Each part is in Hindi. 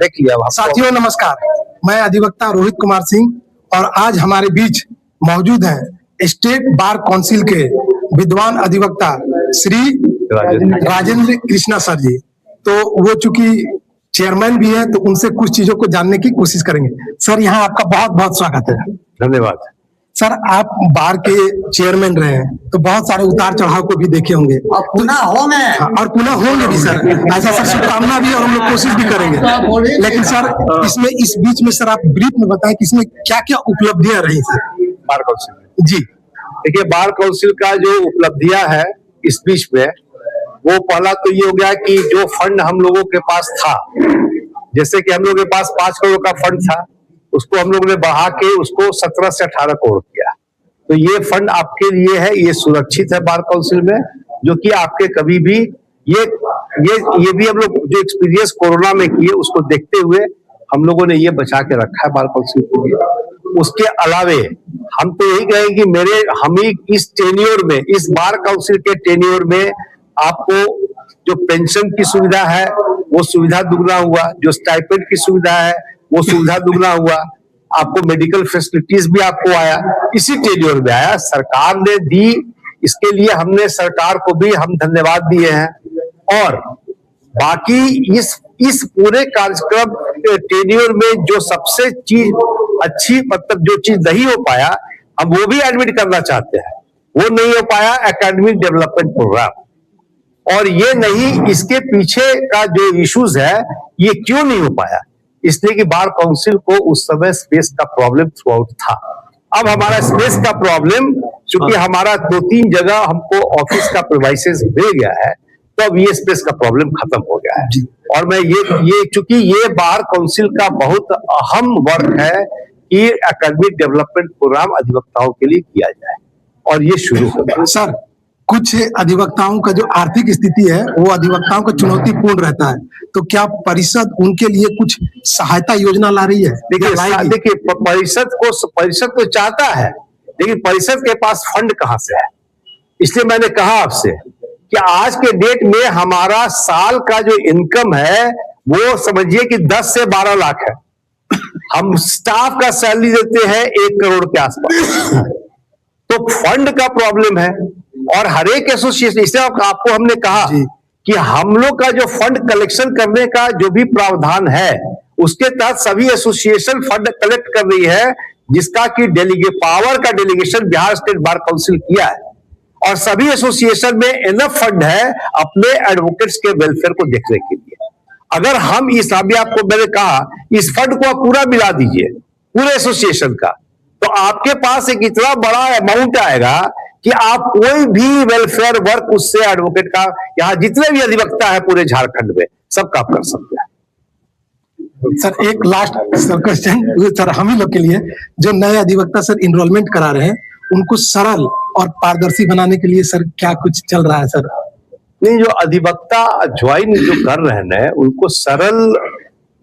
देख लिया। साथियों नमस्कार, मैं अधिवक्ता रोहित कुमार सिंह और आज हमारे बीच मौजूद हैं स्टेट बार काउंसिल के विद्वान अधिवक्ता श्री राजेंद्र कृष्णा सर जी। तो वो चूंकि चेयरमैन भी है तो उनसे कुछ चीजों को जानने की कोशिश करेंगे। सर यहाँ आपका बहुत बहुत स्वागत है। धन्यवाद सर। आप बार के चेयरमैन रहे हैं तो बहुत सारे उतार चढ़ाव को भी देखे होंगे और पुनः होंगे। और पुनः होंगे भी सर, ऐसा सर शुभकामना भी और हम लोग कोशिश भी करेंगे। लेकिन सर इसमें इस बीच में सर आप ब्रीफ में बताएं कि इसमें क्या क्या उपलब्धियां रही सर बार काउंसिल जी। देखिए, बार काउंसिल का जो उपलब्धियां है इस बीच में, वो पहला तो ये हो गया कि जो फंड हम लोगों के पास था, जैसे कि हम लोगों के पास 5 करोड़ का फंड था, उसको हम लोगों ने बढ़ा के उसको 17 से 18 करोड़ किया। तो ये फंड आपके लिए है, ये सुरक्षित है बार काउंसिल में, जो कि आपके कभी भी ये भी हम लोग जो एक्सपीरियंस कोरोना में किए उसको देखते हुए हम लोगों ने ये बचा के रखा है बार काउंसिल के लिए। उसके अलावे हम तो यही कहेंगे कि हम ही इस टेन्योर में, इस बार काउंसिल के टेन्योर में आपको जो पेंशन की सुविधा है वो सुविधा दुगना हुआ, जो स्टाइपेंड की सुविधा है वो सुविधा दुगना हुआ, आपको मेडिकल फैसिलिटीज भी आपको आया, इसी टेन्योर में आया, सरकार ने दी। इसके लिए हमने सरकार को भी हम धन्यवाद दिए हैं। और बाकी इस पूरे कार्यक्रम टेन्योर में जो सबसे चीज अच्छी, मतलब जो चीज नहीं हो पाया, हम वो भी एडमिट करना चाहते हैं। वो नहीं हो पाया एकेडमिक डेवलपमेंट प्रोग्राम। और ये नहीं, इसके पीछे का जो इश्यूज है ये क्यों नहीं हो पाया, इसलिए कि बार काउंसिल को उस समय स्पेस का प्रॉब्लम थ्रू आउट था। अब हमारा स्पेस का प्रॉब्लम, चूंकि हमारा 2-3 जगह हमको ऑफिस का प्रीमाइसेस मिल गया है, तो अब ये स्पेस का प्रॉब्लम खत्म हो गया है। और मैं ये चूंकि ये बार काउंसिल का बहुत अहम वर्क है कि एकेडमिक डेवलपमेंट प्रोग्राम अधिवक्ताओं के लिए किया जाए, और ये शुरू हो गया। सर कुछ अधिवक्ताओं का जो आर्थिक स्थिति है वो अधिवक्ताओं का चुनौतीपूर्ण रहता है, तो क्या परिषद उनके लिए कुछ सहायता योजना ला रही है? देखिए परिषद तो चाहता है, लेकिन परिषद के पास फंड कहां से है? इसलिए मैंने कहा आपसे कि आज के डेट में हमारा साल का जो इनकम है वो समझिए कि 10 से 12 लाख है। हम स्टाफ का सैलरी देते हैं 1 करोड़ के आसपास। तो फंड का प्रॉब्लम है। और हर एक एसोसिएशन, इसलिए आपको हमने कहा कि हम लोग का जो फंड कलेक्शन करने का जो भी प्रावधान है उसके तहत सभी एसोसिएशन फंड कलेक्ट कर रही है, जिसका कि पावर का delegation Bihar state bar council किया है। और सभी एसोसिएशन में इनफ फंड है अपने एडवोकेट्स के वेलफेयर को देखने के लिए। अगर हम इस, अभी आपको मैंने कहा, इस फंड को आप पूरा मिला दीजिए पूरे एसोसिएशन का, तो आपके पास एक इतना बड़ा अमाउंट आएगा कि आप कोई भी वेलफेयर वर्क उससे एडवोकेट का, यहाँ जितने भी अधिवक्ता है पूरे झारखंड में, सबका आप कर सकते हैं। सर एक लास्ट सर क्वेश्चन सर हम ही लोग के लिए, जो नए अधिवक्ता सर इनरोलमेंट करा रहे हैं उनको सरल और पारदर्शी बनाने के लिए सर क्या कुछ चल रहा है सर? नहीं, जो अधिवक्ता ज्वाइन जो कर रहे हैं उनको सरल,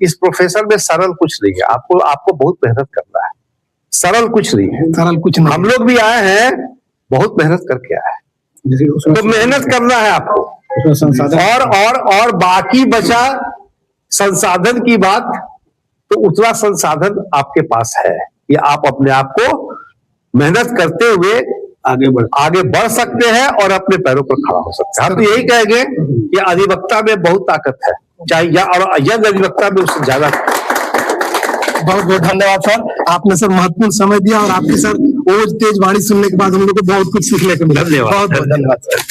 इस प्रोफेशन में सरल कुछ नहीं है। आपको बहुत मेहनत करना है, सरल कुछ नहीं है। सरल कुछ नहीं। हम लोग भी आए हैं, बहुत मेहनत करके आए हैं, तो मेहनत करना है आपको। और बाकी बचा संसाधन की बात, तो उतना संसाधन आपके पास है, ये आप अपने आप को मेहनत करते हुए आगे बढ़ सकते हैं और अपने पैरों पर खड़ा हो सकते हैं। हम तो यही कहेंगे कि अधिवक्ता में बहुत ताकत है, चाहे यंग अधिवक्ता में उससे ज्यादा। बहुत बहुत धन्यवाद सर, आपने सर महत्वपूर्ण समय दिया और आपकी सर ओज तेज वाणी सुनने के बाद हम लोग को बहुत कुछ सीखने को मिला। धन्यवाद, बहुत बहुत धन्यवाद सर।